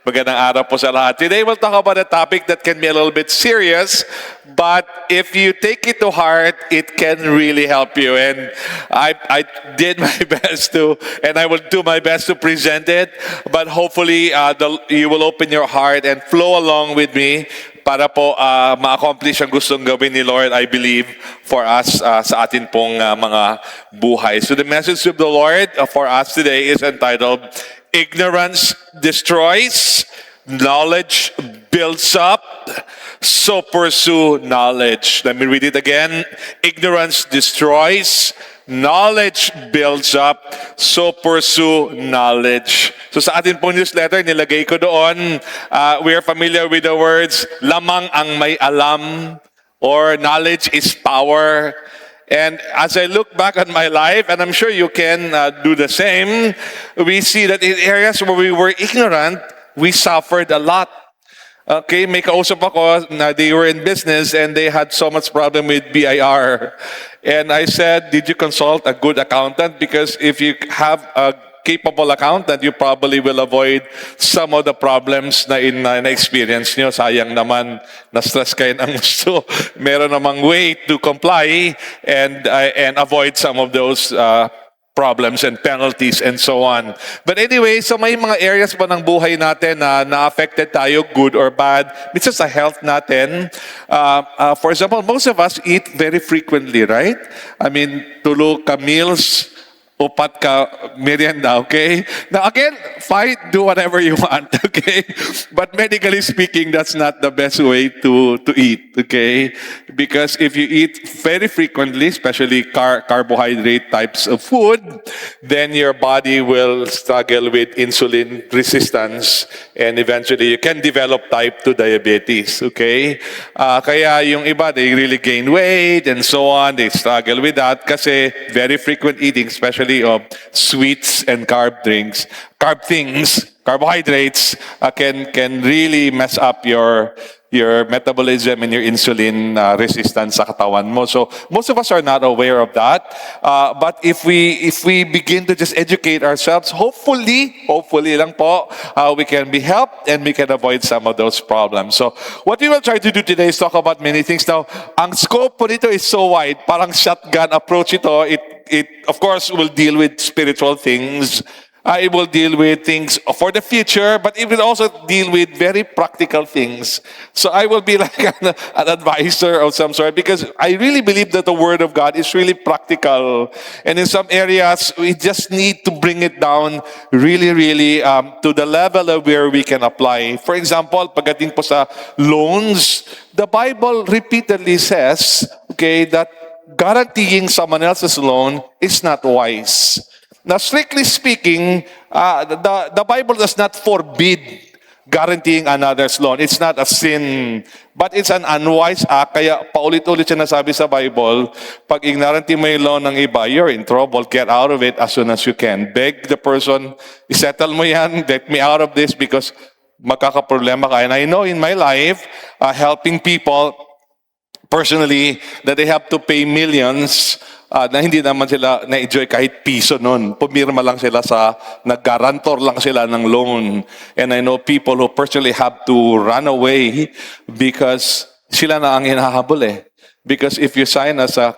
Magandang araw po sa lahat. Today we'll talk about a topic that can be a little bit serious, but if you take it to heart, it can really help you. And I did my best to, and I will do my best to present it, but hopefully you will open your heart and flow along with me para po ma-accomplish ang gustong gawin ni Lord, I believe, for us sa atin pong mga buhay. So the message of the Lord for us today is entitled, Ignorance destroys, knowledge builds up, so pursue knowledge. Let me read it again. Ignorance destroys, knowledge builds up, so pursue knowledge. So sa atin pong newsletter, nilagay ko doon, we are familiar with the words, lamang ang may alam, or knowledge is power. And as I look back on my life, and I'm sure you can do the same, we see that in areas where we were ignorant, we suffered a lot. Okay, may kausap ako na they were in business and they had so much problem with BIR. And I said, did you consult a good accountant? Because if you have a capable accountant, you probably will avoid some of the problems na experience nyo. Sayang naman, na-stress kayo ng gusto. Meron namang way to comply and avoid some of those problems and penalties and so on. But anyway, so may mga areas ba ng buhay natin na na-affected tayo, good or bad? It's just sa health natin. For example, most of us eat very frequently, right? I mean, tulog ka meals, upat ka merienda, okay? Now again, fine, do whatever you want, okay? But medically speaking, that's not the best way to eat, okay? Because if you eat very frequently, especially carbohydrate types of food, then your body will struggle with insulin resistance and eventually you can develop type 2 diabetes, okay? Kaya yung iba, they really gain weight and so on, they struggle with that kasi very frequent eating, especially of sweets and carb things, carbohydrates can really mess up your metabolism and your insulin resistance sa katawan mo. So most of us are not aware of that. But if we begin to just educate ourselves, hopefully lang po, we can be helped and we can avoid some of those problems. So what we will try to do today is talk about many things. Now, ang scope po nito is so wide, parang shotgun approach ito. It of course will deal with spiritual things. It will deal with things for the future, but it will also deal with very practical things. So I will be like an advisor of some sort because I really believe that the Word of God is really practical. And in some areas, we just need to bring it down really to the level of where we can apply. For example, pagdating po sa loans, the Bible repeatedly says, okay, that guaranteeing someone else's loan is not wise. Now, strictly speaking, the Bible does not forbid guaranteeing another's loan. It's not a sin, but it's an unwise act. Kaya paulit-ulit siya nasabi sa Bible, pag ignorante mo yung loan ng iba, you're in trouble. Get out of it as soon as you can. Beg the person, isettle mo yan, get me out of this because magkakaproblema ka. And I know in my life, helping people, personally, that they have to pay millions na hindi naman sila na-enjoy kahit piso nun. Pumirma lang sila nag-guarantor lang sila ng loan. And I know people who personally have to run away because sila na ang hinahabol eh. Because if you sign as a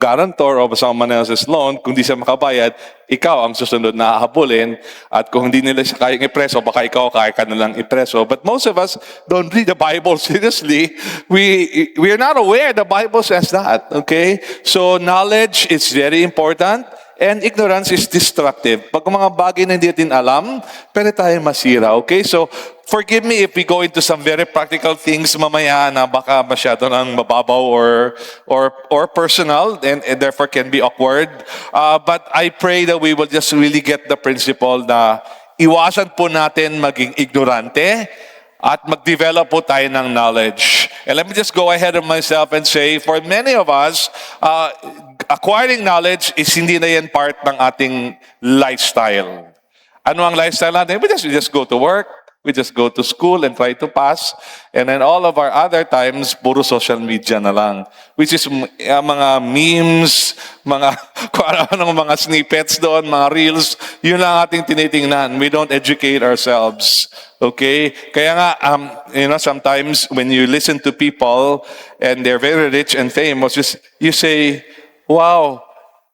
guarantor of someone else's loan, kung di siya makabayad, ikaw ang susunod na hahabulin. At kung hindi nila siya kayang ipreso, baka ikaw kaya ka nalang ipreso. But most of us don't read the Bible seriously. We are not aware the Bible says that. Okay? So knowledge is very important. And ignorance is destructive. Pag mga bagay na hindi natin alam, pwede tayo masira. Okay? So, forgive me if we go into some very practical things mamaya na baka masyado ng mababaw or personal and therefore can be awkward. But I pray that we will just really get the principle na iwasan po natin maging ignorante at mag-develop po tayo ng knowledge. And let me just go ahead of myself and say, for many of us, acquiring knowledge is hindi na yan part ng ating lifestyle. Ano ang lifestyle natin? We just go to work, We just go to school and try to pass. And then all of our other times, puro social media na lang. Which is mga memes, mga kung ano mga snippets doon, mga reels, yun lang ating tinitingnan. We don't educate ourselves. Okay? Kaya nga, sometimes when you listen to people and they're very rich and famous, you say, wow,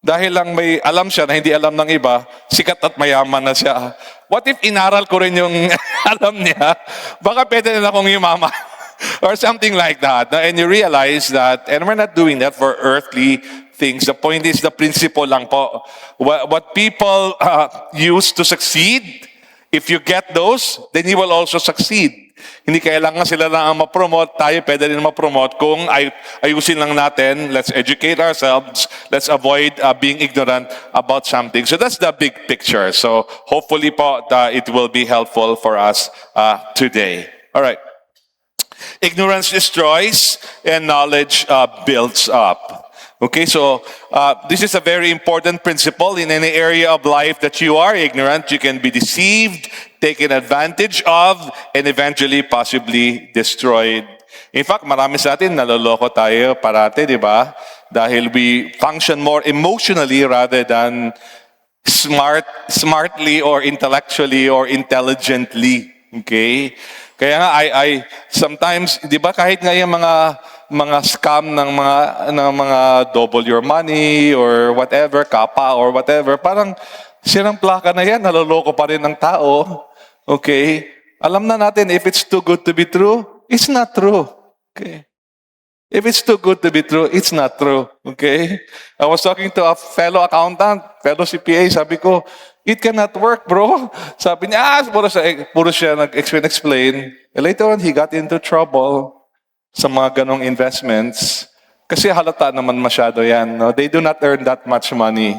dahil lang may alam siya na hindi alam ng iba, sikat at mayaman na siya. What if inaral ko rin yung alam niya? Baka pwede na akong yumaman. Or something like that. And you realize that, and we're not doing that for earthly things. The point is, the principle lang po. What people use to succeed, if you get those, then you will also succeed. Hindi kailangan sila lang ang ma-promote, tayo pwede rin ma-promote kung ayusin lang natin, let's educate ourselves, let's avoid being ignorant about something. So that's the big picture. So hopefully po, it will be helpful for us today. All right. Ignorance destroys and knowledge builds up. Okay, so this is a very important principle in any area of life that you are ignorant. You can be deceived, taken advantage of, and eventually possibly destroyed. In fact, marami sa atin naloloko tayo parati, di ba? Dahil we function more emotionally rather than smartly or intellectually or intelligently. Okay? Kaya nga, I sometimes, di ba kahit nga yung mga scam ng mga double your money or whatever, kapa or whatever, parang sirang plaka na yan, naloloko pa rin ng tao. Okay? Alam na natin, if it's too good to be true, it's not true. Okay? If it's too good to be true, it's not true. Okay? I was talking to a fellow accountant, fellow CPA, sabi ko, it cannot work, bro. Sabi niya, puro siya nag-explain. Later on, he got into trouble sa mga ganong investments. Kasi halata naman masyado yan. No? They do not earn that much money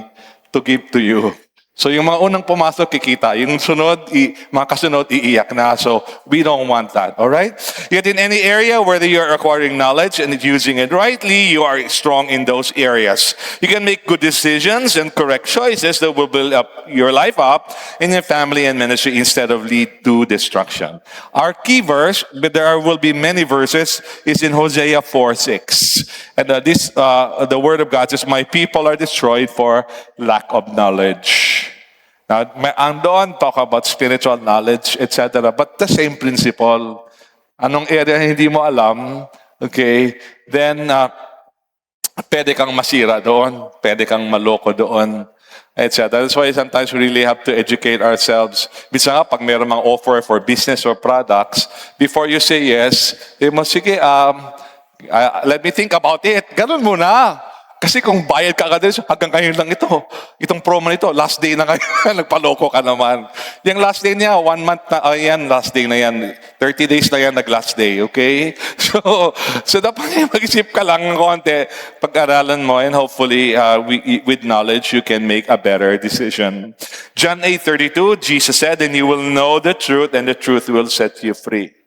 to give to you. So yung mga unang pumasok, kikita. Yung sunod, mga kasunod, iiyak na. So we don't want that, all right? Yet in any area, whether you're acquiring knowledge and using it rightly, you are strong in those areas. You can make good decisions and correct choices that will build up your life up in your family and ministry instead of lead to destruction. Our key verse, but there will be many verses, is in Hosea 4:6. And the word of God says, "My people are destroyed for lack of knowledge." Now, ang doon, talk about spiritual knowledge, etc. But the same principle. Anong area hindi mo alam, okay, then pwede kang masira doon, pwede kang maloko doon, etc. That's why sometimes we really have to educate ourselves. Bisa nga, pag mayroon mang offer for business or products, before you say yes, sige, let me think about it. Ganun muna. Kasi kung bayad ka agad, hanggang ngayon lang itong promo nito, last day na ngayon, nagpaloko ka naman. Yung last day niya, 1 month na, yan, last day na yan. 30 days na yan, nag-last day, okay? So dapat mag-isip ka lang ng konti, pag-aralan mo, and hopefully, with knowledge, you can make a better decision. John 8:32, Jesus said, "And you will know the truth, and the truth will set you free."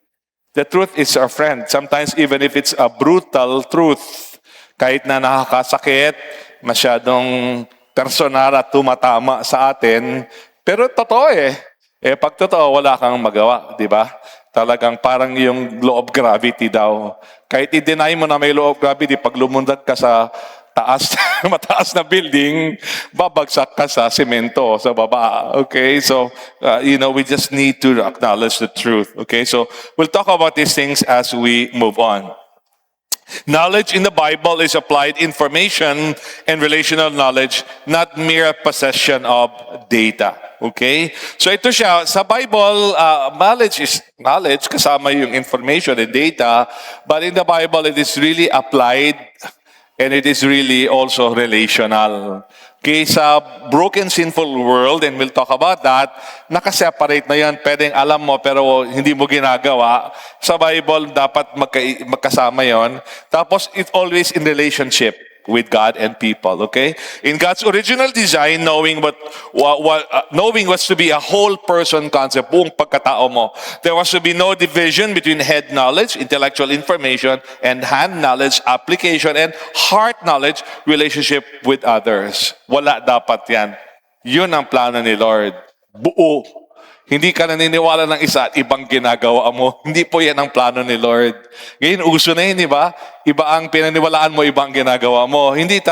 The truth is our friend. Sometimes, even if it's a brutal truth, kahit na nakakasakit, masyadong personal at tumatama sa atin, pero totoo eh. Pag totoo, wala kang magawa, di ba? Talagang parang yung law of gravity daw. Kahit i-deny mo na may law of gravity, pag lumundag ka sa taas, mataas na building, babagsak ka sa semento, sa baba. Okay? So, we just need to acknowledge the truth. Okay? So, we'll talk about these things as we move on. Knowledge in the Bible is applied information and relational knowledge, not mere possession of data. Okay? So ito siya, sa Bible, knowledge is knowledge, kasama yung information and data, but in the Bible, it is really applied and it is really also relational. Okay, sa broken, sinful world, and we'll talk about that, nakaseparate na yan. Pwedeng alam mo, pero hindi mo ginagawa. Sa Bible, dapat magkasama yon. Tapos, it's always in relationship with God and people, okay? In God's original design, knowing what's to be a whole person concept, buong pagkatao mo, there was to be no division between head knowledge, intellectual information, and hand knowledge, application, and heart knowledge, relationship with others. Wala dapat yan. Yun ang plano ni Lord. Buo. Hindi ka naniniwala ng isa at ibang ginagawa mo. Hindi po yan ang plano ni Lord. Ngayon, uso na yun, di ba? Iba ang pinaniwalaan mo, ibang ginagawa mo. Hindi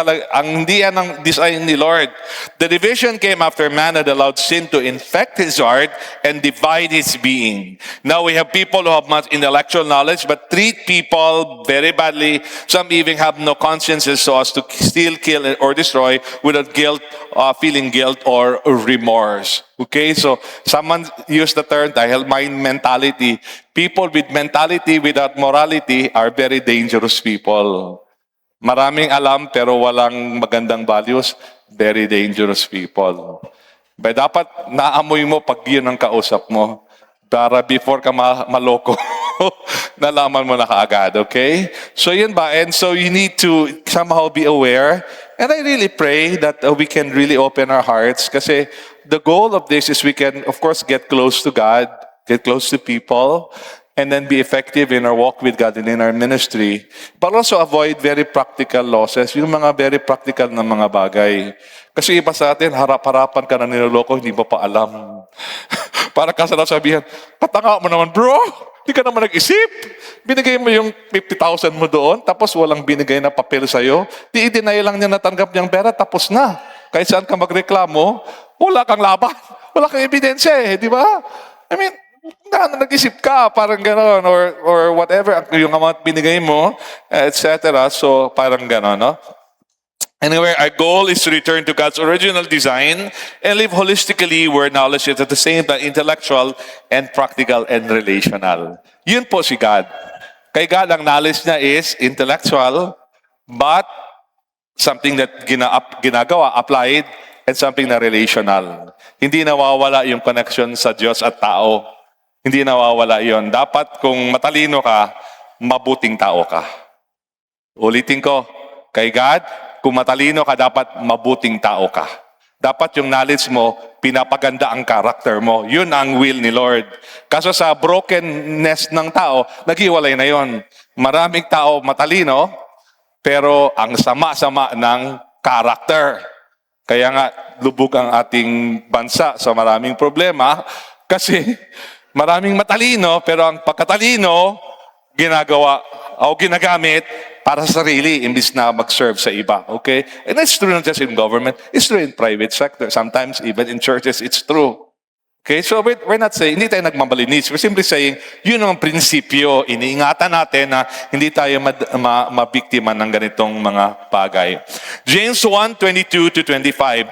yan ang design ni Lord. The division came after man had allowed sin to infect his heart and divide his being. Now we have people who have much intellectual knowledge but treat people very badly. Some even have no consciences so as to steal, kill, or destroy without feeling guilt or remorse. Okay, so someone used the term dahil mind mentality. People with mentality without morality are very dangerous people. Maraming alam pero walang magandang values, very dangerous people. But dapat naamoy mo pag yun ang kausap mo. Para before ka maloko, nalaman mo na kaagad, okay? So yun ba? And so you need to somehow be aware. And I really pray that we can really open our hearts kasi the goal of this is we can, of course, get close to God, get close to people, and then be effective in our walk with God and in our ministry. But also avoid very practical losses, yung mga very practical na mga bagay. Kasi iba sa atin, harap-harapan ka na niloloko, hindi mo pa alam. Para ka sa sabihan, patanga mo naman, bro! Hindi ka naman nag-isip. Binigay mo yung 50,000 mo doon, tapos walang binigay na papel sa'yo. Di-deny lang niya natanggap niyang pera, tapos na. Kahit saan ka magreklamo, wala kang laban. Wala kang ebidensya di ba? I mean, nag-isip ka, parang gano'n, or whatever, yung amount binigay mo, etc. So, parang gano'n, no? Anyway, our goal is to return to God's original design and live holistically where knowledge is at the same time intellectual and practical and relational. Yun po si God. Kay God, ang knowledge niya is intellectual, but something that ginagawa, applied, and something na relational. Hindi nawawala yung connection sa Diyos at tao. Hindi nawawala yon. Dapat kung matalino ka, mabuting tao ka. Ulitin ko, kay God, kung matalino ka, dapat mabuting tao ka. Dapat yung knowledge mo, pinapaganda ang karakter mo. Yun ang will ni Lord. Kaso sa brokenness ng tao, naghiwalay na yon. Maraming tao matalino, pero ang sama-sama ng karakter. Kaya nga, lubog ang ating bansa sa maraming problema kasi maraming matalino, pero ang pagkatalino, ginagawa o ginagamit para sa sarili imbis na mag-serve sa iba. Okay? And it's true not just in government, it's true in private sector. Sometimes even in churches, it's true. Okay? So we're not saying, hindi tayo nagmamalinis. We're simply saying, yun ang prinsipyo. Iniingatan natin na hindi tayo mabiktima ng ganitong mga bagay. James 1:22-25.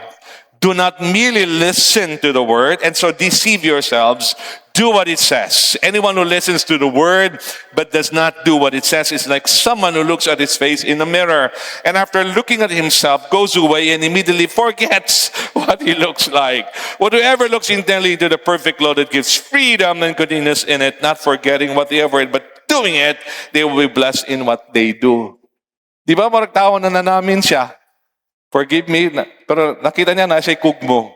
Do not merely listen to the word and so deceive yourselves. Do what it says. Anyone who listens to the word but does not do what it says is like someone who looks at his face in a mirror and after looking at himself goes away and immediately forgets what he looks like. Whoever looks intently into the perfect law that gives freedom and continues in it, not forgetting what they have read but doing it, they will be blessed in what they do. Di ba marag tao na nanamin siya? Forgive me, pero nakita niya na siya'y kugmo.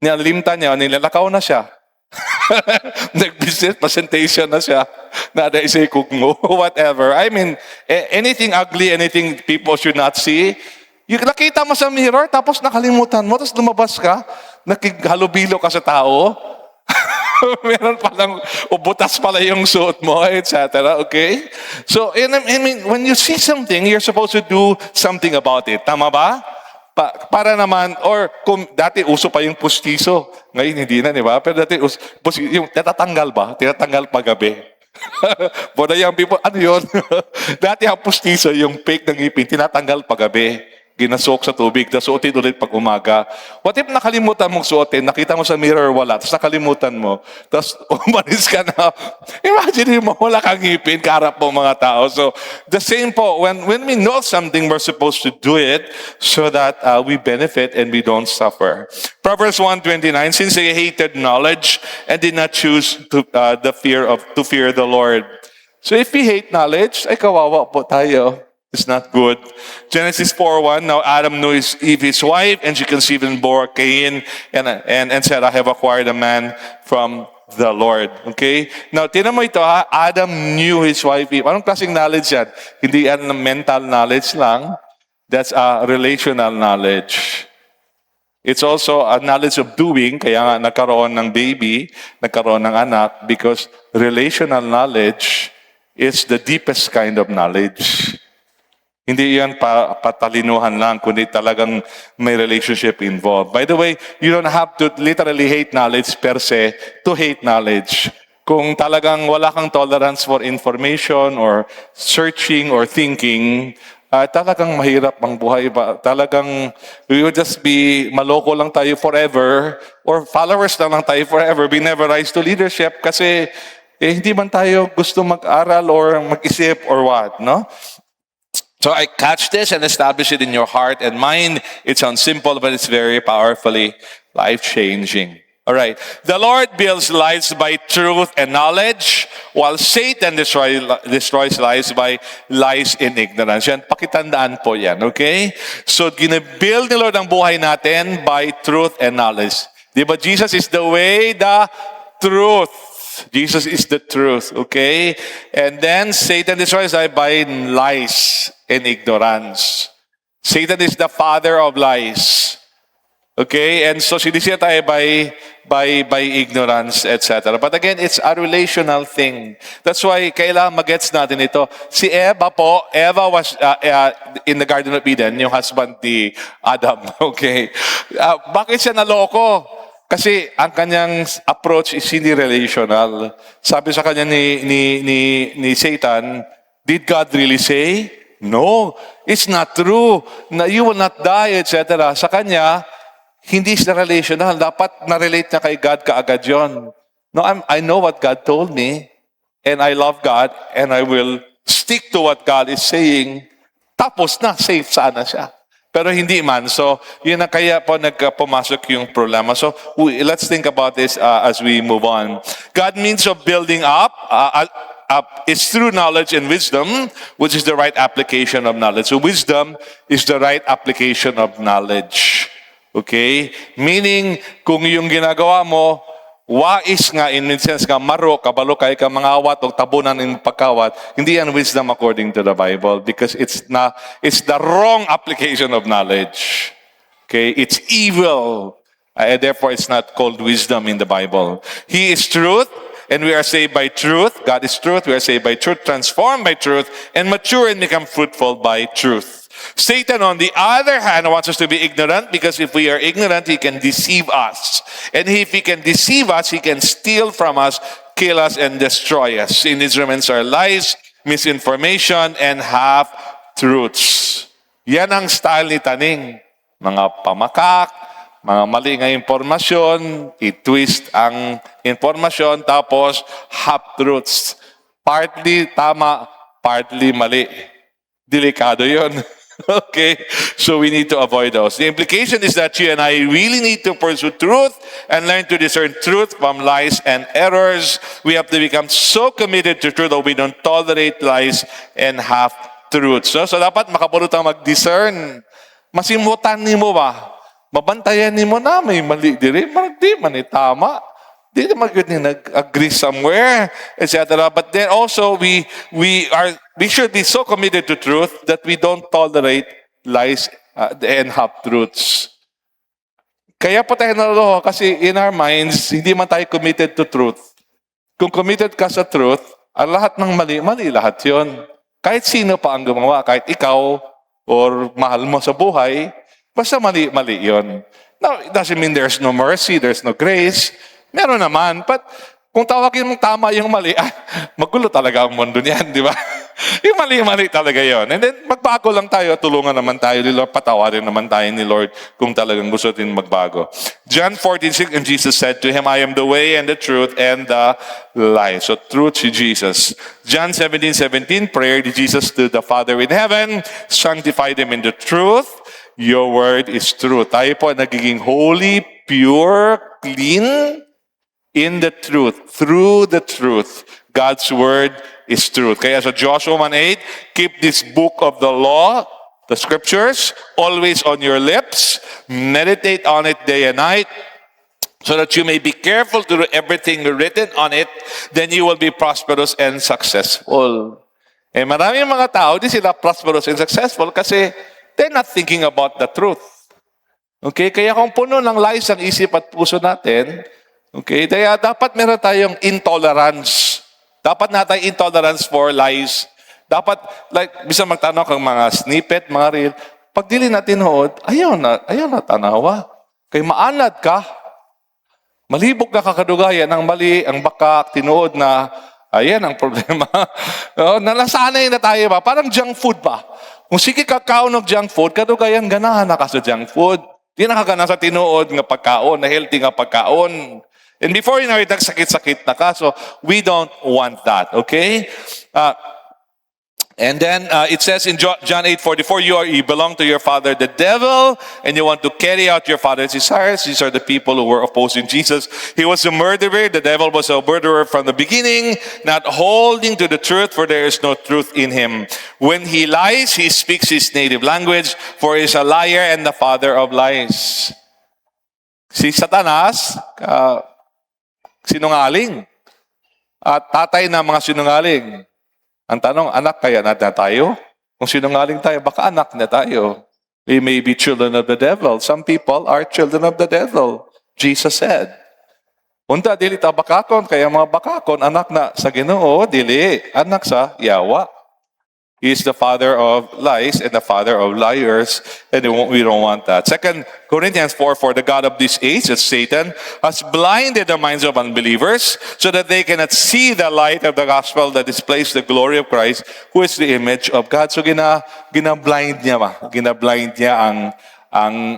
Niyalimta niya, nilalakaw na siya. Nag-business presentation na siya. Nada isa'y kugmo, whatever. I mean, anything ugly, anything people should not see, yung nakita mo sa mirror, tapos nakalimutan mo, tapos lumabas ka, nakighalubilo ka sa tao, meron palang, ubutas pala yung suot mo, etc. Okay? So, I mean, when you see something, you're supposed to do something about it. Tama ba? Para naman, or kung dati uso pa yung pustiso, ngayon hindi na, di ba? Pero dati, yung tinatanggal ba? Tinatanggal paggabi. But yung people, ano yun? Dati ang pustiso, yung fake ng ngipin, tinatanggal paggabi. Ginasok sa tubig, tapos suotin ulit pag umaga. What if nakalimutan mong suotin, nakita mo sa mirror wala, tapos nakalimutan mo, tapos umalis ka na. Imagine mo, wala kang ngipin, kaharap mo mga tao. So, the same po, when we know something, we're supposed to do it so that we benefit and we don't suffer. Proverbs 1:29, since they hated knowledge and did not choose to fear the Lord. So if we hate knowledge, ay kawawa po tayo. It's not good. Genesis 4:1. Now Adam knew Eve his wife, and she conceived and bore Cain, and said, I have acquired a man from the Lord. Okay? Now, tinan mo ito ha. Adam knew his wife Eve. Anong klaseng knowledge yan? Hindi yan mental knowledge lang. That's a relational knowledge. It's also a knowledge of doing, kaya nga nagkaroon ng baby, nagkaroon ng anak, because relational knowledge is the deepest kind of knowledge. Hindi yan patalinuhan lang, kundi talagang may relationship involved. By the way, you don't have to literally hate knowledge per se to hate knowledge. Kung talagang wala kang tolerance for information or searching or thinking, talagang mahirap ang buhay ba? Talagang we would just be maloko lang tayo forever or followers lang tayo forever. We never rise to leadership kasi hindi man tayo gusto mag-aral or mag-isip or what, no? So I catch this and establish it in your heart and mind. It sounds simple, but it's very powerfully life-changing. All right. The Lord builds lives by truth and knowledge, while Satan destroys lives by lies and ignorance. Yan, pakitandaan po yan, okay? So, ginabuild ni Lord ang buhay natin by truth and knowledge. Di ba, Jesus is the way, the truth. Jesus is the truth, okay? And then, Satan destroys lives by lies and ignorance. Satan is the father of lies. Okay, and so sinisira tayo by ignorance, etc. But again, it's a relational thing. That's why kailangan magets natin ito. Si Eva was in the Garden of Eden, yung husband ni Adam. Okay, bakit siya naloko? Kasi ang kanyang approach is hindi relational. Sabi sa kanya ni Satan, did God really say? No, it's not true. You will not die, etc. Sa kanya, hindi siya relational. Dapat na-relate niya kay God kaagad yun. No, I know what God told me, and I love God, and I will stick to what God is saying. Tapos na, safe sana siya. Pero hindi man. So, yun na kaya po nagpumasok yung problema. So, let's think about this as we move on. God means of building up is through knowledge and wisdom, which is the right application of knowledge. So, wisdom is the right application of knowledge. Okay? Meaning, kung yung ginagawa mo, wais nga, in sense nga, maro, kabalo kay ka mga awat o tabunan ng pagkawat, hindi yan wisdom according to the Bible because it's the wrong application of knowledge. Okay? It's evil. And therefore, it's not called wisdom in the Bible. He is truth, and we are saved by truth. God is truth. We are saved by truth, transformed by truth, and mature and become fruitful by truth. Satan, on the other hand, wants us to be ignorant because if we are ignorant, he can deceive us. And if he can deceive us, he can steal from us, kill us, and destroy us. In instruments are lies, misinformation, and half-truths. Yan ang style ni Taning. Mga pamakak, mga mali nga impormasyon, i-twist ang impormasyon, tapos half-truths. Partly tama, partly mali. Delikado yon. Okay, so we need to avoid those. The implication is that you and I really need to pursue truth and learn to discern truth from lies and errors. We have to become so committed to truth that we don't tolerate lies and half-truths. So dapat makapulot ang mag-discern. Masimutan ni mo ba? Mabantayan ni mo na may mali diri, di man tama. Di naman good nag-agree somewhere, etc. But then also we should be so committed to truth that we don't tolerate lies and half-truths. Kaya po tayo naloko kasi in our minds, hindi man tayo committed to truth. Kung committed ka sa truth, ang lahat ng mali lahat yon. Kahit sino pa ang gumawa, kahit ikaw or mahal mo sa buhay, basta mali yon. Now, it doesn't mean there's no mercy, there's no grace. Meron naman, but kung tawagin mong tama yung mali, magulo talaga ang mundo niyan, di ba? Yung mali talaga yon. And then, magbago lang tayo, tulungan naman tayo ni Lord, patawarin naman tayo ni Lord kung talagang gusto din magbago. John 14:6, and Jesus said to him, I am the way and the truth and the life. So, truth si Jesus. John 17:17, prayer ni Jesus to the Father in heaven, sanctify them in the truth. Your word is truth. Tayo po nagiging holy, pure, clean, in the truth, through the truth. God's word is truth. Kaya sa Joshua 1:8, keep this book of the law, the scriptures, always on your lips. Meditate on it day and night, so that you may be careful to do everything written on it. Then you will be prosperous and successful. Eh maraming mga tao, di sila prosperous and successful kasi they're not thinking about the truth. Okay? Kaya kung puno ng lies ang isip at puso natin, okay, kaya dapat meron tayong intolerance. Dapat na tayong intolerance for lies. Dapat, like, bisa magtanong kang mga snippet, mga reel, pag dili natin hood, ayaw na tanawa. Kay maanad ka, malibog na kakadugayan ang mali, ang baka, tinuod na, ayan ang problema. Nalasanay na tayo ba? Parang junk food ba? Kung sige kakaon ng junk food, kadugayan ganahan na ka sa junk food. Di nakagana sa tinuod nga pagkaon, na healthy nga pagkaon. And before you know it, sakit-sakit na ka. So we don't want that, okay? And then it says in John 8:44, you belong to your father, the devil, and you want to carry out your father's desires. These are the people who were opposing Jesus. He was a murderer. The devil was a murderer from the beginning, not holding to the truth, for there is no truth in him. When he lies, he speaks his native language, for he is a liar and the father of lies. Si Satanas, sinungaling. At tatay ng mga sinungaling. Ang tanong, anak kaya natin tayo? Kung sinungaling tayo, baka anak na tayo. We may be children of the devil. Some people are children of the devil. Jesus said. Unta, dili ta bakakon, kaya mga bakakon, anak na sa Ginoo, dili, anak sa Yawa. He is the father of lies and the father of liars, and we don't want that. 2 Corinthians 4:4, the God of this age, that's Satan, has blinded the minds of unbelievers so that they cannot see the light of the gospel that displays the glory of Christ, who is the image of God. So gina-blind niya gina-blind niya ang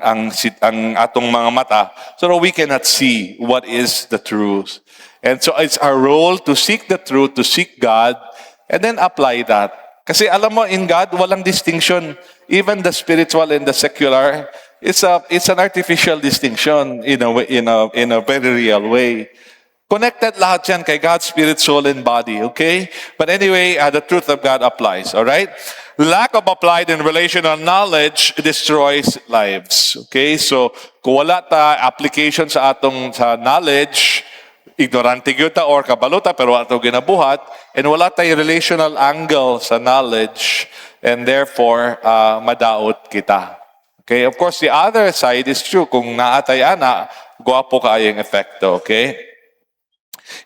atong mga mata so that we cannot see what is the truth. And so it's our role to seek the truth, to seek God, and then apply that. Kasi alam mo, in God, walang distinction. Even the spiritual and the secular, it's an artificial distinction in a very real way. Connected lahat yan kay God, spirit, soul, and body, okay? But anyway, the truth of God applies, all right? Lack of applied and relational knowledge destroys lives, okay? So, kung wala ta application sa knowledge, ignorante gyud ta or kabaluta pero wala tayo ginabuhat, and wala tayo relational angle sa knowledge, and therefore madaot kita. Okay, of course the other side is true. Kung naatay ana, guwapo kaayong epekto, okay?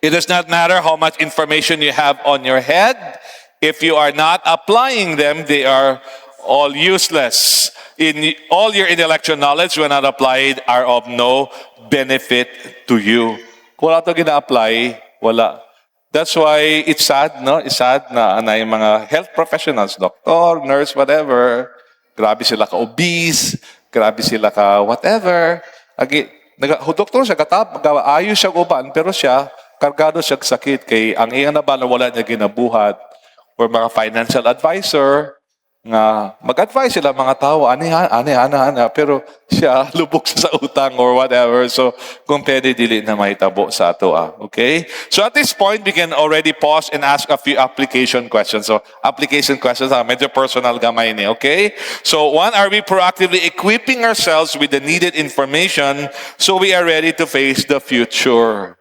It does not matter how much information you have on your head. If you are not applying them, they are all useless. In all your intellectual knowledge, when not applied, are of no benefit to you. Kung wala ito gina-apply, wala. That's why it's sad, no? It's sad na yung mga health professionals, doctor, nurse, whatever, grabe sila ka-obese, grabe sila ka-whatever. Doktor siya, ayos siya uban, pero siya, kargado siya sakit kay ang iyang nabala wala niya ginabuhat. Or mga financial advisor, nga mag-advise sila mga tao, ana, pero siya lubog sa utang or whatever. So, kung pwede, dili na mahitabo sa ato. Okay? So, at this point, we can already pause and ask a few application questions. So, application questions, medyo personal gamay ni, okay? So, one, are we proactively equipping ourselves with the needed information so we are ready to face the future?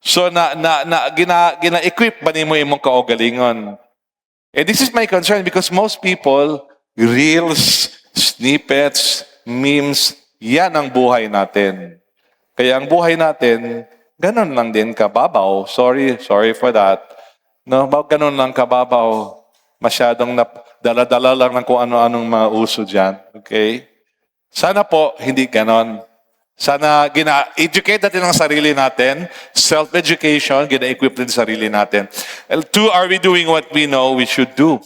So, gina-equip ba nimo imong kaugalingon? And this is my concern because most people, reels, snippets, memes, yan ang buhay natin. Kaya ang buhay natin, ganun lang din kababaw. Sorry for that. No, ganun lang kababaw. Masyadong dala-dala lang ng kung ano-anong mga uso dyan. Okay? Sana po, hindi ganon. Sana gina-educate natin ang sarili natin. Self-education, gina-equip din sarili natin. And two, are we doing what we know we should do?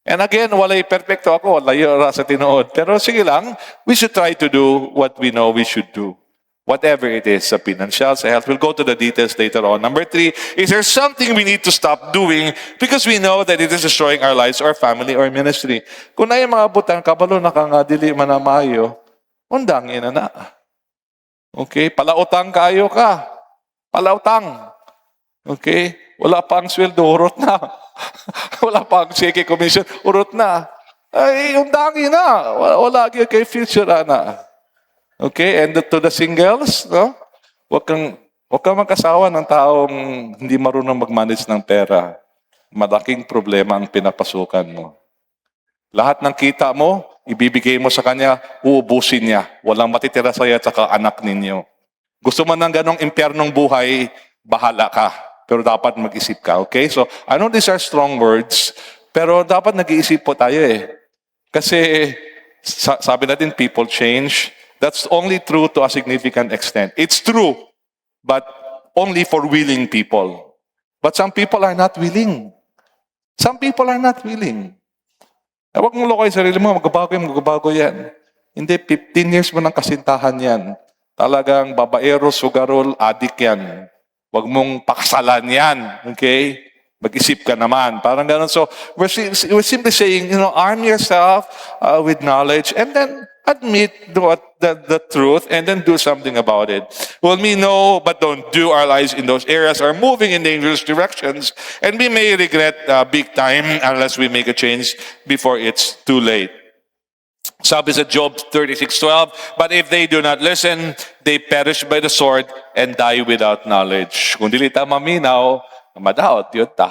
And again, walay perfecto ako, layo sa tinuod. Pero sige lang, we should try to do what we know we should do. Whatever it is, sa financial, sa health. We'll go to the details later on. Number three, is there something we need to stop doing because we know that it is destroying our lives, our family, or ministry? Kung na yung mga butang, kabalo na ka nga, dili manamayo, undangin na. Okay? Palautang kayo ka. Palautang. Okay? Wala pa ang sweldo, urot na. Wala pa ang siki commission, urot na. Ay, undangin na. Wala kay future na. Okay? And to the singles, no? Huwag kang magkasawa ng taong hindi marunong mag-manage ng pera. Malaking problema ang pinapasukan mo. Lahat ng kita mo, ibibigay mo sa kanya, uubusin niya. Walang matitira sa iyo at saka anak ninyo. Gusto mo ng ganong impyernong buhay, bahala ka. Pero dapat mag-isip ka, okay? So, I know these are strong words, pero dapat nag-iisip po tayo eh. Kasi, sabi natin, people change. That's only true to a significant extent. It's true, but only for willing people. But some people are not willing. Some people are not willing. Huwag mong lokoy sarili mo, magbabago yan. Hindi, 15 years mo ng kasintahan yan. Talagang babaero, sugarol, adik yan. Huwag mong pakasalan yan. Okay? Mag-isip ka naman. Parang ganun. So, we're simply saying, arm yourself with knowledge and then admit the truth and then do something about it. Well, we know but don't do, our lives in those areas are moving in dangerous directions and we may regret big time unless we make a change before it's too late. Sabi sa Job 36:12, but if they do not listen, they perish by the sword and die without knowledge. Kung dili ta maminaw, madaot yun ta.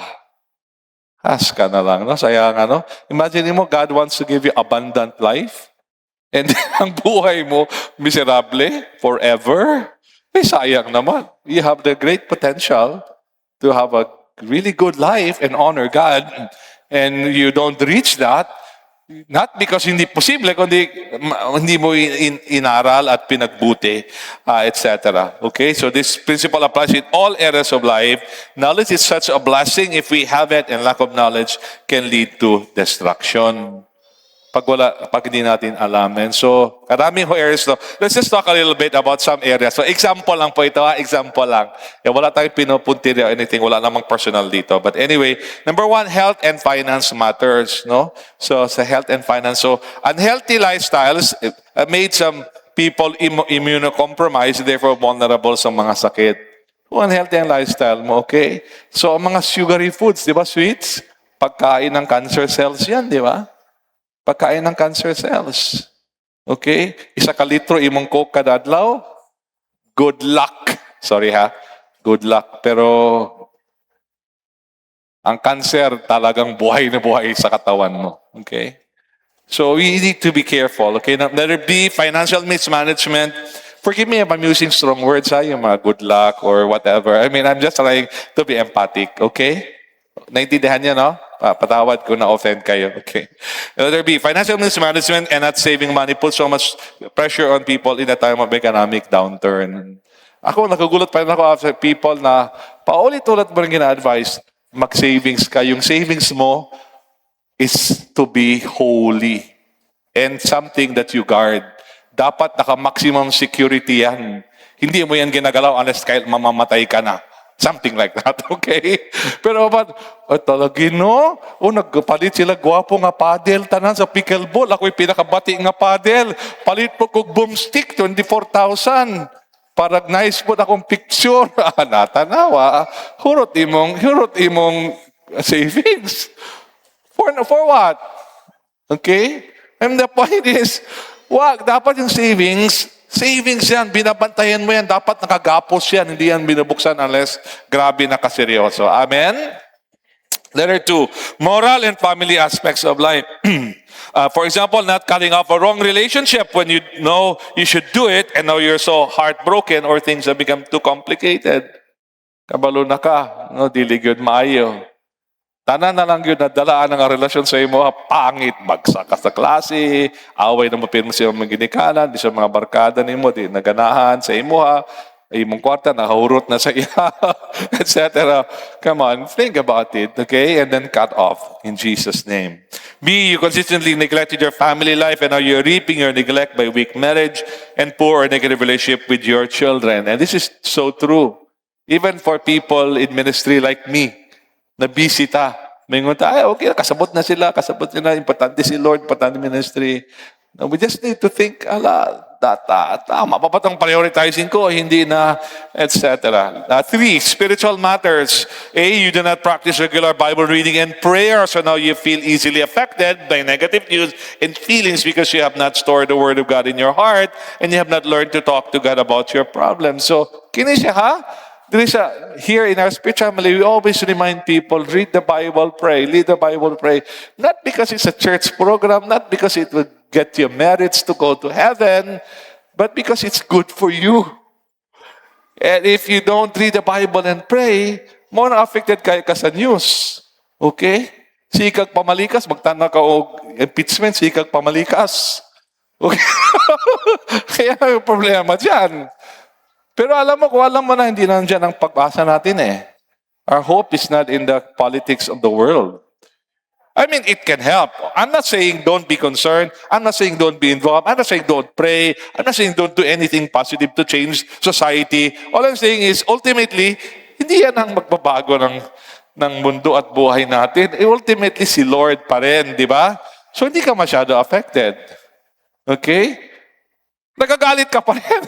Has ka na lang, no? Sayang, Imagine mo, God wants to give you abundant life. And ang buhay mo, miserable, forever. Sayang naman. You have the great potential to have a really good life and honor God. And you don't reach that, not because hindi posible, kundi hindi mo inaral at pinagbuti, etc. Okay? So this principle applies in all areas of life. Knowledge is such a blessing. If we have it, and lack of knowledge can lead to destruction. Pag hindi natin alamin. So, karaming areas to. Let's just talk a little bit about some areas. So, example lang po ito, example lang. Wala tayong pinupunti or anything, wala namang personal dito. But anyway, number 1, health and finance matters, no? So, sa health and finance. So, unhealthy lifestyles made some people immunocompromised, therefore vulnerable sa mga sakit. Kung unhealthy ang lifestyle mo, okay? So, ang mga sugary foods, di ba, sweets? Pagkain ng cancer cells yan, di ba? Pagkain ng cancer cells. Okay? 1 litro imong coke kada adlaw. Good luck. Sorry ha. Good luck. Pero ang cancer talagang buhay na buhay sa katawan mo. Okay? So we need to be careful. Okay? Let there be financial mismanagement. Forgive me if I'm using strong words, yung mga good luck or whatever. I mean, I'm just trying to be empathic. Okay? Naintindihan niyo, no? Patawad ko na offend kayo. Okay. There be financial mismanagement and not saving money put so much pressure on people in a time of economic downturn. Ako, nagugulat pa rin ako after people na paulit-ulit mo rin gina-advise, mag-savings ka. Yung savings mo is to be holy and something that you guard. Dapat naka-maximum security yan. Hindi mo yan ginagalaw unless kahit mamamatay ka na. Something like that, okay? Pero talagin, no? Nagpalit sila, gwapo nga paddle, tanan sa pickleball. Ako'y pinakabati nga paddle. Palit po kong boomstick, 24,000. Parang nice po akong picture. Natanawa. Hurot imong savings. For what? Okay? And the point is, dapat yung savings yan, binabantayan mo yan, dapat nakagapos yan, hindi yan binubuksan unless grabe na kaseryoso. Amen? Letter 2, moral and family aspects of life. For example, not cutting off a wrong relationship when you know you should do it and now you're so heartbroken or things have become too complicated. Kabalo na ka, no? Dili gyud maayo. Tanan na lang yun, nadalaan ng relasyon sa imo, pangit, bagsak ka sa klase, away na mapin mo siya mga ginikanan, di sa mga barkada ni mo, di naganahan sa imo ha, imong kwarta, nakahurot na sa iya, etc. Come on, think about it, okay? And then cut off in Jesus' name. B, you consistently neglected your family life and now you're reaping your neglect by weak marriage and poor or negative relationship with your children. And this is so true. Even for people in ministry like me, na busy ta. Mingon ta, okay, kasabot na sila, importante si Lord, importante ministry. No, we just need to think, tama pa ba itong prioritizing ko, hindi na, etc. 3, spiritual matters. A, you do not practice regular Bible reading and prayer, so now you feel easily affected by negative news and feelings because you have not stored the Word of God in your heart and you have not learned to talk to God about your problems. So, kini siya ha? Here in our spirit family, we always remind people, read the Bible, pray, read the Bible, pray. Not because it's a church program, not because it will get you merits to go to heaven, but because it's good for you. And if you don't read the Bible and pray, more affected ka sa news. Okay? Sikag pamalikas, magtana ka o impeachment, sikag pamalikas. Okay? Kaya may problema dyan. Pero kung alam mo na, hindi nandiyan ang pag-asa natin eh. Our hope is not in the politics of the world. I mean, it can help. I'm not saying don't be concerned. I'm not saying don't be involved. I'm not saying don't pray. I'm not saying don't do anything positive to change society. All I'm saying is, ultimately, hindi yan ang magbabago ng mundo at buhay natin. Ultimately, si Lord pa rin, di ba? So, hindi ka masyado affected. Okay? Nagagalit ka pa rin.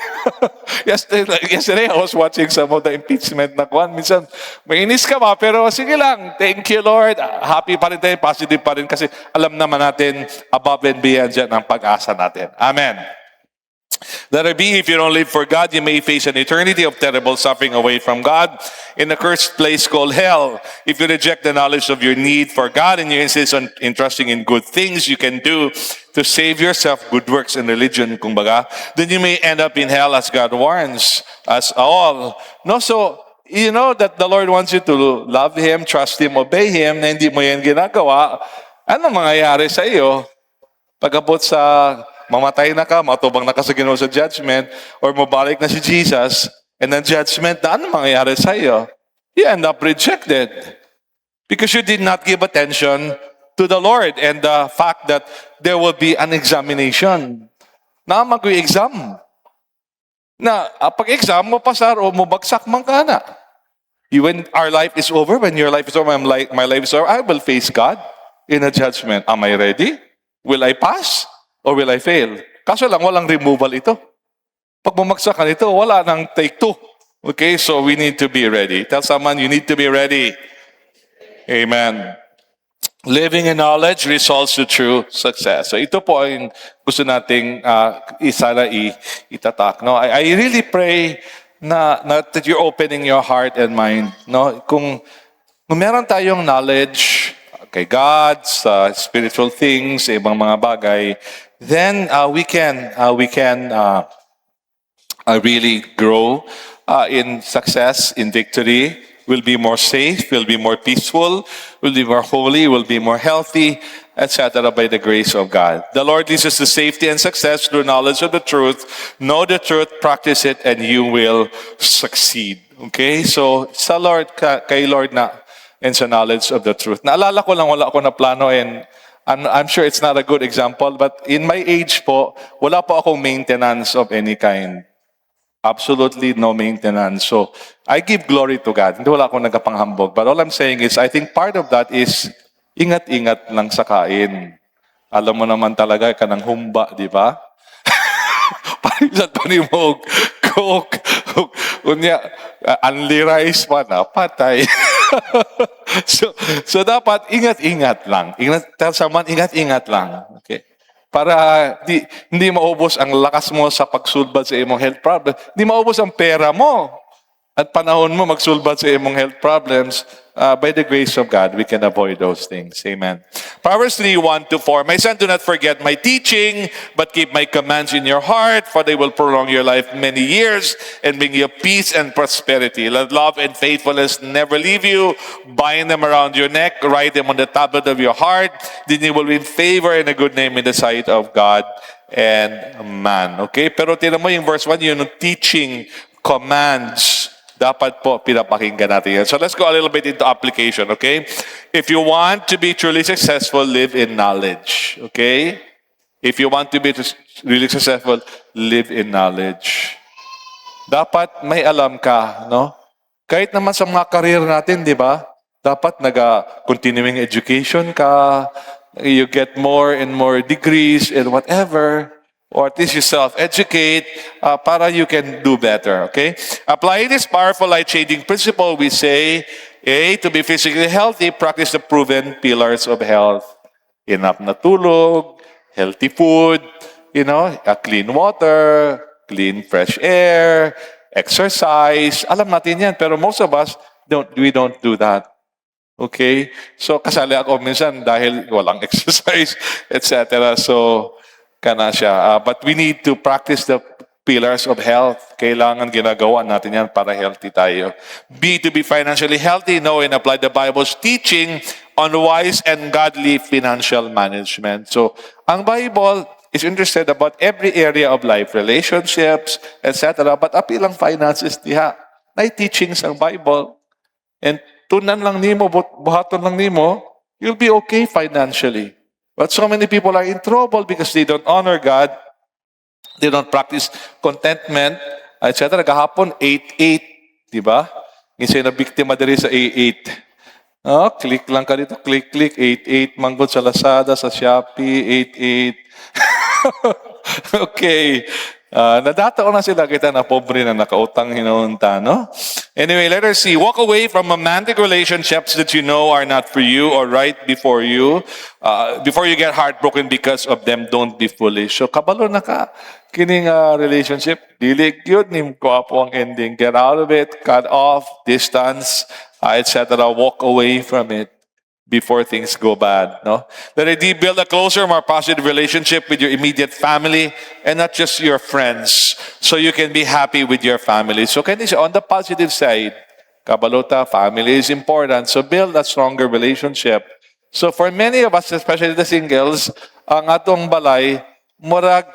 Yesterday, I was watching some of the impeachment na kwan. Minsan, mainis ka ba, pero sige lang, thank you, Lord. Happy pa rin tayo, positive pa rin, kasi alam naman natin, above and beyond dyan ang pag-asa natin. Amen. Let it be, if you don't live for God, you may face an eternity of terrible suffering away from God in a cursed place called hell. If you reject the knowledge of your need for God and you insist on trusting in good things you can do to save yourself, good works and religion, kumbaga, then you may end up in hell, as God warns us all. No, so, you know that the Lord wants you to love Him, trust Him, obey Him, na hindi mo yan ginagawa. Ano mangyayari sa iyo? Pagabot sa mamatay na ka, matubang na ka sa Ginoo sa judgment, or mabalik na si Jesus, and then judgment, na ano mangyayari sa iyo? You end up rejected. Because you did not give attention to the Lord and the fact that there will be an examination. Na mag-exam. Na pag-exam mo, pasar o mabagsak man ka na. When our life is over, when your life is over, my life is over, I will face God in a judgment. Am I ready? Will I pass? Or will I fail? Kaso lang, walang removal ito. Pag bumagsak ka nito, wala nang take two. Okay, so we need to be ready. Tell someone, you need to be ready. Amen. Living in knowledge results to true success. So ito po ang gusto nating sana itatak. No? I really pray na that you're opening your heart and mind. No? Kung meron tayong knowledge kay God, sa spiritual things, sa ibang mga bagay, then we can really grow in success, in victory. We'll be more safe, we'll be more peaceful, we'll be more holy, we'll be more healthy, etc. by the grace of God. The Lord leads us to safety and success through knowledge of the truth. Know the truth, practice it, and you will succeed. Okay? So, sa Lord, kay Lord na, and sa knowledge of the truth. Naalala ko lang, wala ako na plano, and I'm sure it's not a good example, but in my age po, wala po akong maintenance of any kind. Absolutely no maintenance. So, I give glory to God. Hindi wala akong nagapanghambog. But all I'm saying is, I think part of that is, ingat-ingat lang sa kain. Alam mo naman talaga, kanang humba, di ba? Parisan pa ni mo, cook. Unya, unli rice pa na, patay. so dapat ingat-ingat lang. Tell someone, ingat-ingat lang. Okay. Para hindi maubos ang lakas mo sa pagsulbad sa imong health problem. Hindi maubos ang pera mo at panahon mo magsulbad sa imong health problems. By the grace of God, we can avoid those things. Amen. Proverbs 3:1-4. My son, do not forget my teaching, but keep my commands in your heart, for they will prolong your life many years and bring you peace and prosperity. Let love and faithfulness never leave you. Bind them around your neck, write them on the tablet of your heart. Then you will win favor and a good name in the sight of God and man. Okay? Pero tinan mo yung verse 1, yung teaching, commands, dapat po pinapakinggan natin yan. So let's go a little bit into application, okay? If you want to be truly successful, live in knowledge, okay? If you want to be really successful, live in knowledge. Dapat may alam ka, no? Kahit naman sa mga career natin, di ba? Dapat continuing education ka, you get more and more degrees and whatever, or at least you self-educate para you can do better, okay? Applying this powerful life-changing principle, we say, to be physically healthy, practice the proven pillars of health. Enough na tulog, healthy food, clean water, clean fresh air, exercise. Alam natin yan, pero most of us, we don't do that. Okay? So, kasali ako minsan dahil walang exercise, etc. So, kana siya. But we need to practice the pillars of health. Kailangan ginagawa natin yan para healthy tayo. B, to be financially healthy, know and apply the Bible's teaching on wise and godly financial management. So, ang Bible is interested about every area of life, relationships, etc. But apilang finances diha. Na teachings ang Bible. And tunan lang nimo, buhaton lang nimo, you'll be okay financially. But so many people are in trouble because they don't honor God. They don't practice contentment, etc. Kahapon, 8-8. Diba? Isa na biktima diri sa 8-8. Oh, click lang ka dito. Click. 8-8. Manggod sa Lazada, sa Shopee. 8-8. Okay. Nadata ko na sila kita na pobre na nakautang hinunta, no? Anyway, let us see. Walk away from romantic relationships that you know are not for you or right before you. Before you get heartbroken because of them, don't be foolish. So, kabalo na ka. Kining relationship, dili yun, nimko po ang ending. Get out of it, cut off, distance, etc. Walk away from it before things go bad. No? Let it build a closer, more positive relationship with your immediate family and not just your friends, so you can be happy with your family. So can you say, on the positive side, kabalota, family is important. So build a stronger relationship. So for many of us, especially the singles, ang atong balay, murag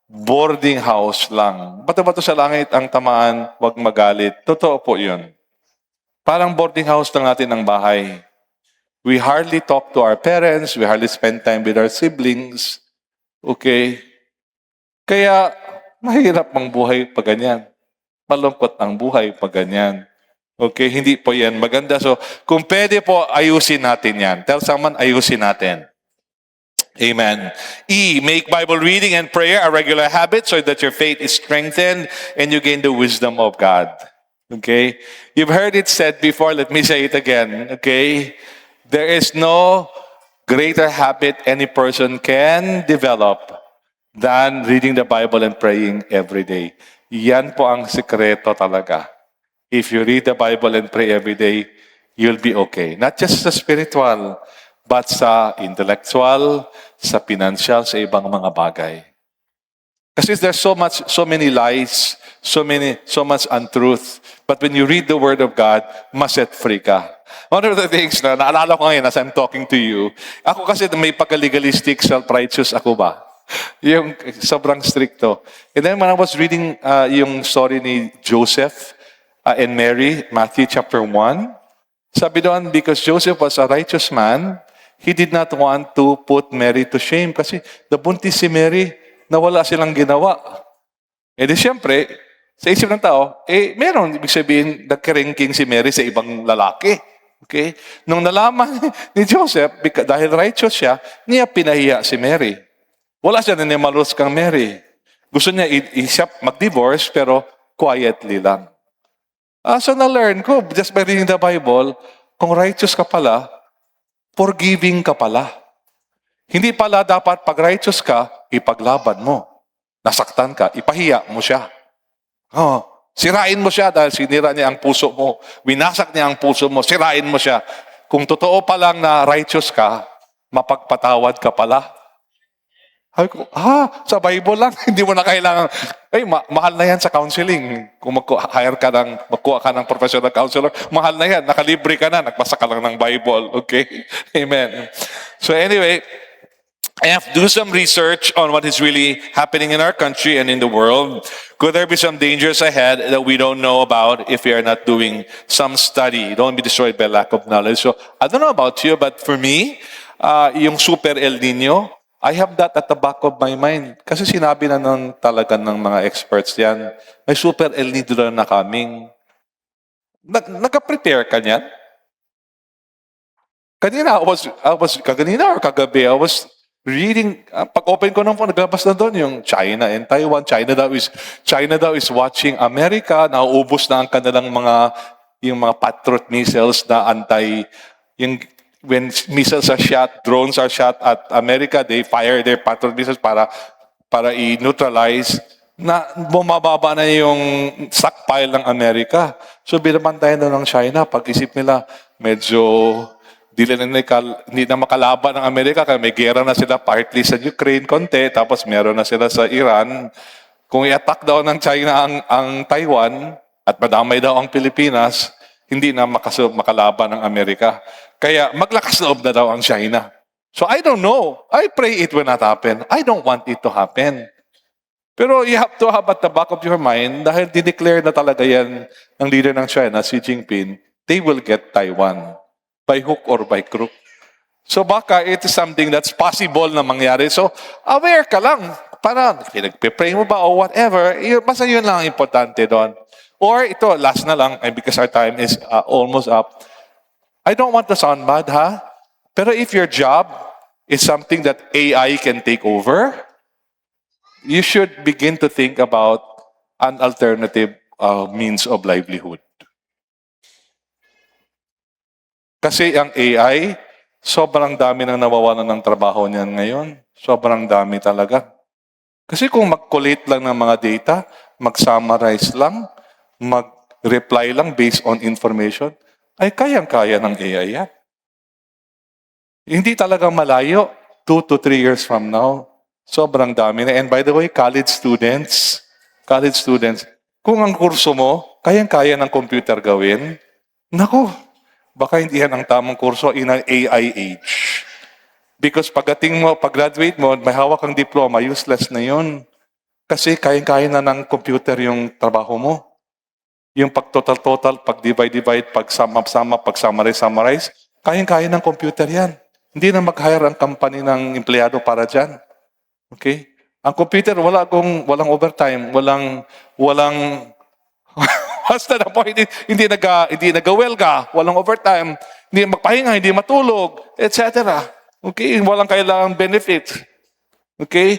boarding house lang. Bato-bato sa langit ang tamaan, wag magalit. Totoo po yun. Parang boarding house lang natin ang bahay. We hardly talk to our parents. We hardly spend time with our siblings. Okay? Kaya, mahirap ang buhay pag ganyan. Malungkot ang buhay pag ganyan. Okay? Hindi po yan maganda. So, kung pwede po, ayusin natin yan. Tell someone, ayusin natin. Amen. E, make Bible reading and prayer a regular habit so that your faith is strengthened and you gain the wisdom of God. Okay? You've heard it said before. Let me say it again. Okay? There is no greater habit any person can develop than reading the Bible and praying every day. Yan po ang sikreto talaga. If you read the Bible and pray every day, you'll be okay. Not just sa spiritual, but sa intellectual, sa financial, sa ibang mga bagay. Kasi there's so many lies, so much untruth. But when you read the Word of God, maset free ka. One of the things na naalala ko ngayon as I'm talking to you, ako kasi may pagka-legalistic, self-righteous ako ba? Yung sobrang stricto. And then when I was reading yung story ni Joseph and Mary, Matthew chapter 1, sabi doon, because Joseph was a righteous man, he did not want to put Mary to shame kasi nabuntis si Mary na wala silang ginawa. E di siyempre, sa isip ng tao, meron, ibig sabihin, nagkaringking si Mary sa ibang lalaki. Okay? Nung nalaman ni Joseph, dahil righteous siya, niya pinahiya si Mary. Wala siya nanimalos kang Mary. Gusto niya mag-divorce, pero quietly lang. So na-learn ko, just by reading the Bible, kung righteous ka pala, forgiving ka pala. Hindi pala dapat pag righteous ka, ipaglaban mo. Nasaktan ka, ipahiya mo siya. Sirain mo siya dahil sinira niya ang puso mo. Winasak niya ang puso mo. Sirain mo siya. Kung totoo pa lang na righteous ka, mapagpatawad ka pala. Sabi ko, sa Bible lang, hindi mo na kailangan. Mahal na yan sa counseling. Kung magkuha ka ng professional counselor, mahal na yan. Nakalibre ka na, nagbasa ka lang ng Bible. Okay? Amen. So anyway, I have to do some research on what is really happening in our country and in the world. Could there be some dangers ahead that we don't know about if we are not doing some study? Don't be destroyed by lack of knowledge. So, I don't know about you, but for me, yung Super El Nino, I have that at the back of my mind. Kasi sinabi na talaga ng mga experts yan, may Super El Nino na kaming. Nag-prepare ka niyan? Kanina, kagabi, I was reading, pag-open ko ng phone, naglabas na doon yung China and Taiwan. China daw is watching America. Nauubos na ang kanilang yung mga Patriot missiles na when missiles are shot, drones are shot at America, they fire their Patriot missiles para i-neutralize. na bumababa na yung stockpile ng Amerika. So binabantayan na ng China. Pag-isip nila, medyo hindi na makalaban ng Amerika kaya may gera na sila partly sa Ukraine konti, tapos meron na sila sa Iran. Kung i-attack daw ng China ang Taiwan at madamay daw ang Pilipinas, hindi na makalaban ng Amerika. Kaya maglakas loob na daw ang China. So I don't know. I pray it will not happen. I don't want it to happen. Pero you have to have at the back of your mind, dahil dineclare na talaga yan ng leader ng China, Xi Jinping, they will get Taiwan by hook or by crook. So baka it is something that's possible na mangyari. So aware ka lang. Para pinagpipray mo ba o whatever, basta yun lang ang importante doon. Or ito, last na lang, because our time is almost up. I don't want to sound bad, ha? Pero if your job is something that AI can take over, you should begin to think about an alternative means of livelihood. Kasi ang AI, sobrang dami nang nawawalan ng trabaho niyan ngayon. Sobrang dami talaga. Kasi kung mag-collate lang ng mga data, mag-summarize lang, mag-reply lang based on information, ay kayang-kaya ng AI yan. Hindi talagang malayo, 2 to 3 years from now. Sobrang dami na. And by the way, college students, kung ang kurso mo, kayang-kaya ng computer gawin, naku, baka hindi yan ang tamang kurso in an AI age. Because pag-graduate mo, may hawak kang diploma, useless na yun. Kasi kayang-kaya na ng computer yung trabaho mo. Yung pag-total, pag-divide, pag-sum-up, pag-summarize, kayang-kaya ng computer yan. Hindi na mag-hire ang company ng empleyado para dyan. Okay? Ang computer, walang overtime, walang basta na point, hindi nag-welga, walang overtime, hindi magpahinga, hindi matulog, etc. Okay? Walang kailangang benefit. Okay?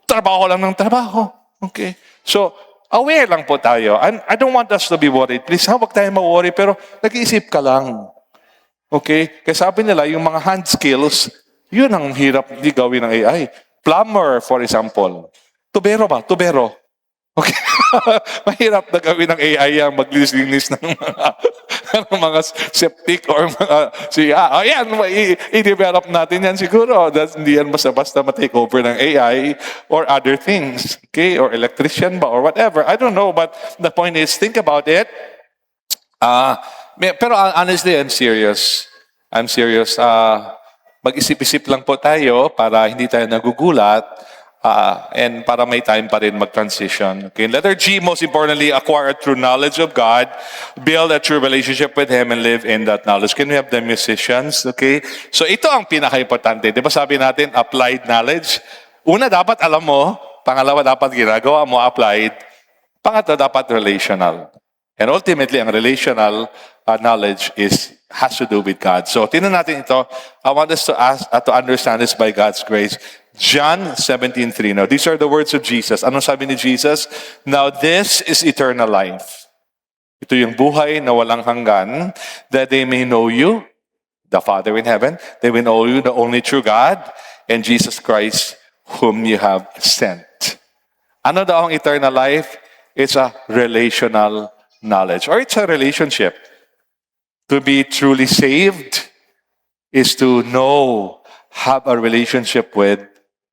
Trabaho lang ng trabaho. Okay? So, aware lang po tayo. I don't want us to be worried. Please, huwag tayo ma-worry, pero nag-iisip ka lang. Okay? Kaya sabi nila, yung mga hand skills, yun ang hirap di gawin ng AI. Plumber, for example. Tubero ba? Tubero. Okay? Mahirap na gawin ng AI ang maglinis ng mga septic or mga ayan, i-develop natin yan siguro. Hindi yan basta-basta ma-take over ng AI or other things. Okay? Or electrician ba or whatever. I don't know, but the point is, think about it. Pero honestly, I'm serious. Mag-isip-isip lang po tayo para hindi tayo nagugulat. And para may time pa rin mag-transition. Okay. Letter G, most importantly, acquire a true knowledge of God, build a true relationship with Him, and live in that knowledge. Can we have the musicians? Okay. So ito ang pinaka-importante. Di ba sabi natin, applied knowledge? Una, dapat alam mo. Pangalawa, dapat ginagawa mo, applied. Pangatlo, dapat relational. And ultimately, ang relational knowledge has to do with God. So, tingnan natin ito. I want us to understand this by God's grace. John 17:3. Now, these are the words of Jesus. Anong sabi ni Jesus? Now, this is eternal life. Ito yung buhay na walang hanggan, that they may know you, the Father in heaven, they will know you, the only true God, and Jesus Christ, whom you have sent. Ano daw ang eternal life? It's a relational knowledge, or it's a relationship. To be truly saved is to know, have a relationship with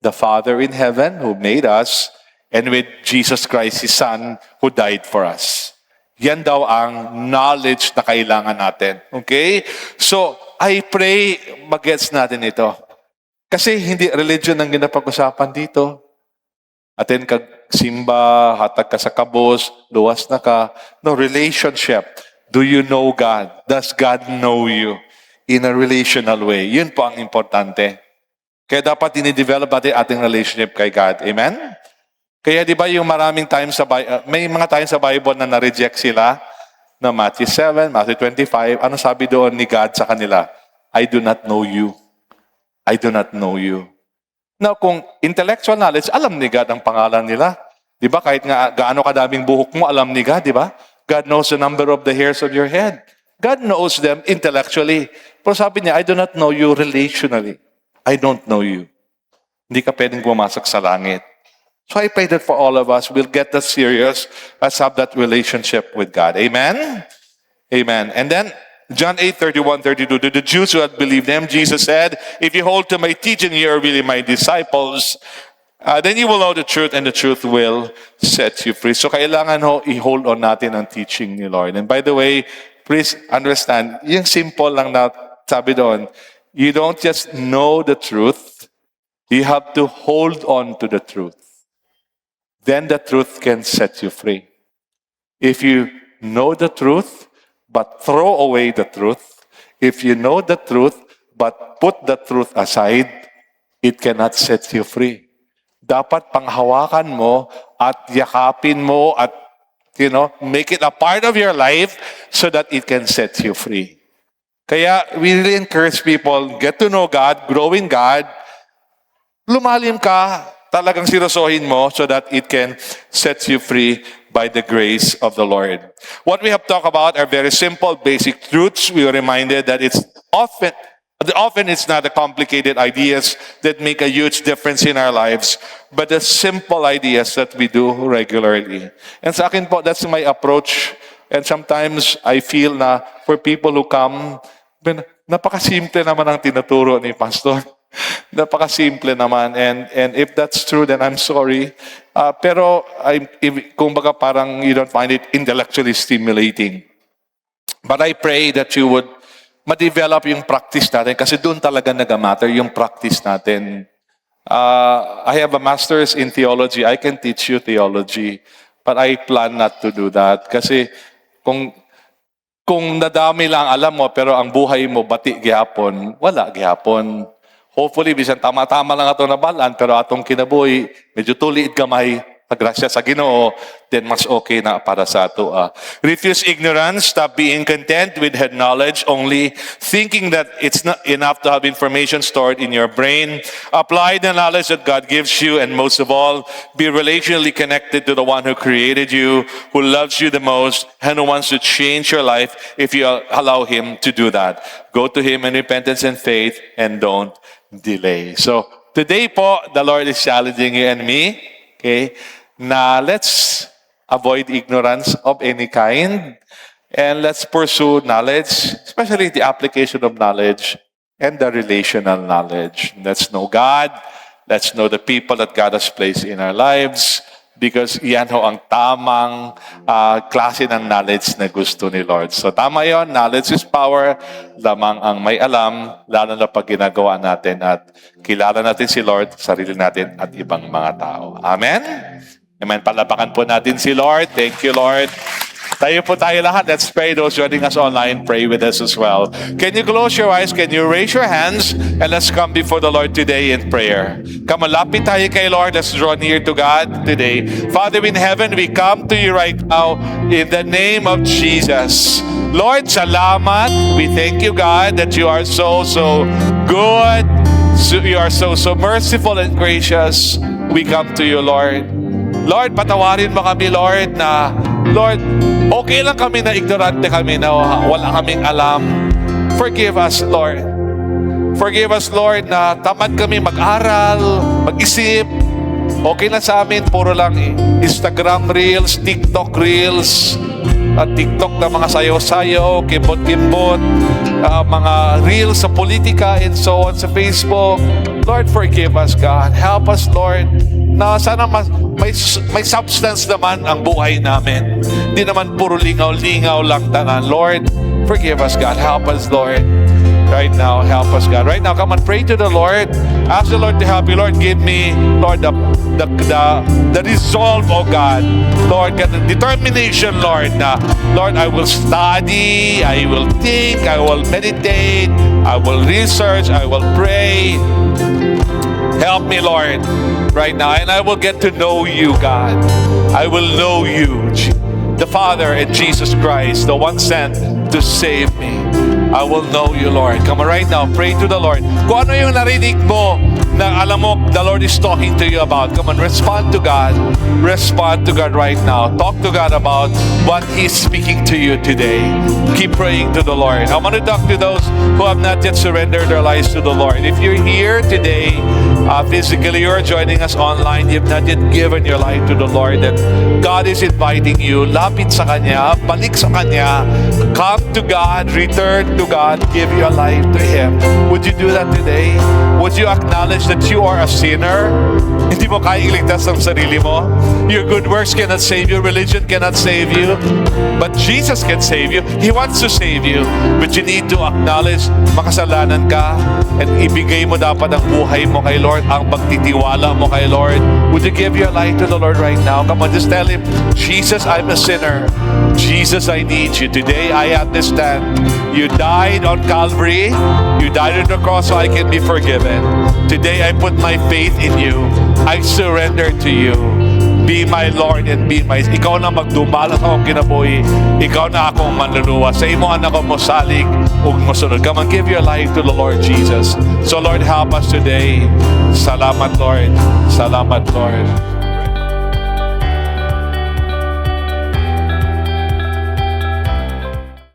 the Father in heaven who made us, and with Jesus Christ, His Son, who died for us. Yan daw ang knowledge na kailangan natin. Okay? So, I pray mag-gets natin ito. Kasi hindi religion ang ginapag-usapan dito. Atin kag simba, hatag ka sa kabos, luwas na ka. No, relationship. Do you know God? Does God know you? In a relational way. Yun po ang importante. Kaya dapat dinidevelop natin ating relationship kay God. Amen? Kaya di ba yung maraming times may mga times sa Bible na na-reject sila, na Matthew 7, Matthew 25, ano sabi doon ni God sa kanila? I do not know you. I do not know you. Now, kung intellectual knowledge, alam ni God ang pangalan nila. Di ba? Kahit nga gaano kadaming buhok mo, alam ni God, di ba? God knows the number of the hairs of your head. God knows them intellectually. Pero sabi niya, I do not know you relationally. I don't know you. Hindi ka pwedeng pumasok sa langit. So I pray that for all of us, we'll get that serious. Let's have that relationship with God. Amen? Amen. And then, John 8:31-32, to the Jews who had believed him, Jesus said, if you hold to my teaching, you are really my disciples. Then you will know the truth, and the truth will set you free. So kailangan i-hold on natin ang teaching ni Lord. And by the way, please understand, yung simple lang na sabi doon, you don't just know the truth, you have to hold on to the truth. Then the truth can set you free. If you know the truth, but throw away the truth, if you know the truth, but put the truth aside, it cannot set you free. Dapat panghawakan mo at yakapin mo at, make it a part of your life so that it can set you free. Kaya we really encourage people, get to know God, grow in God, lumalim ka, talagang sirosohin mo so that it can set you free by the grace of the Lord. What we have talked about are very simple, basic truths. We were reminded that often it's not the complicated ideas that make a huge difference in our lives, but the simple ideas that we do regularly. And sa akin po, that's my approach. And sometimes I feel na for people who come, napakasimple naman ang tinuturo ni Pastor. Napakasimple naman. And if that's true, then I'm sorry. Pero kung baga parang you don't find it intellectually stimulating. But I pray that you would ma-develop yung practice natin kasi doon talaga nag-matter yung practice natin. I have a master's in theology. I can teach you theology. But I plan not to do that. Kasi kung nadami lang alam mo pero ang buhay mo bati gihapon, wala gihapon. Hopefully, bisan tama-tama lang ato nabalaan, pero atong kinabuhi, medyo tuliid gamay, pagrasya sa Ginoo, then mas okay na para sa ato. Refuse ignorance, stop being content with head knowledge only, thinking that it's not enough to have information stored in your brain. Apply the knowledge that God gives you, and most of all, be relationally connected to the one who created you, who loves you the most, and who wants to change your life if you allow Him to do that. Go to Him in repentance and faith, and don't delay. So, today po, the Lord is challenging you and me, okay, na let's avoid ignorance of any kind, and let's pursue knowledge, especially the application of knowledge and the relational knowledge. Let's know God, let's know the people that God has placed in our lives, because yan ho ang tamang klase ng knowledge na gusto ni Lord. So tama yon, knowledge is power, lamang ang may alam, lalo na pag ginagawa natin at kilala natin si Lord, sarili natin at ibang mga tao. Amen? Amen. Palapakan po natin si Lord. Thank you, Lord. Tayo po tayo lahat. Let's pray. Those joining us online, pray with us as well. Can you close your eyes? Can you raise your hands? And let's come before the Lord today in prayer. Come on, lapit tayo kay Lord. Let's draw near to God today. Father in heaven, we come to you right now in the name of Jesus. Lord, salamat. We thank you, God, that you are so good. You are so merciful and gracious. We come to you, Lord. Lord, patawarin mo kami, Lord, na, Lord, okay lang kami na ignorante kami, na wala kaming alam. Forgive us, Lord. Forgive us, Lord, na tamad kami mag-aral, mag-isip. Okay lang sa amin, puro lang Instagram Reels, TikTok Reels, TikTok na mga sayo-sayo, kimbot-kimbot, mga Reels sa politika and so on sa Facebook. Lord, forgive us, God. Help us, Lord, na sana may substance naman ang buhay namin. Hindi naman puro lingaw-lingaw lang tanan. Lord, forgive us, God. Help us, Lord. Right now, help us, God. Right now, come on, pray to the Lord. Ask the Lord to help you. Lord, give me, Lord, the resolve, oh God. Lord, get the determination, Lord, na, Lord, I will study, I will think, I will meditate, I will research, I will pray. Help me, Lord, right now. And I will get to know you, God. I will know you, the Father and Jesus Christ, the one sent to save me. I will know you, Lord. Come on right now, pray to the Lord. Kung ano yung narinig mo na alam mo the Lord is talking to you about, come on, respond to God. Respond to God right now. Talk to God about what He's speaking to you today. Keep praying to the Lord. I want to talk to those who have not yet surrendered their lives to the Lord. If you're here today physically or joining us online, you've not yet given your life to the Lord, and God is inviting you, lapit sa Kanya, balik sa Kanya, come to God, return to God, give your life to Him. Would you do that today? Would you acknowledge that you are a sinner? Hindi mo kaya iligtas ang sarili mo. Your good works cannot save you. Religion cannot save you. But Jesus can save you. He wants to save you. But you need to acknowledge makasalanan ka and ibigay mo dapat ang buhay mo kay Lord, ang pagtitiwala mo kay Lord. Would you give your life to the Lord right now? Come on, just tell Him, Jesus, I'm a sinner. Jesus, I need you. Today, I understand. You died on Calvary. You died on the cross so I can be forgiven. Today, I put my faith in you. I surrender to you. Be my Lord and be my... Ikaw na magdumala sa akong kinabuhi. Ikaw na akong manluluwa. Sa imo anak ko mo salig ug mosunod. Come on, give your life to the Lord Jesus. So Lord, help us today. Salamat, Lord. Salamat, Lord.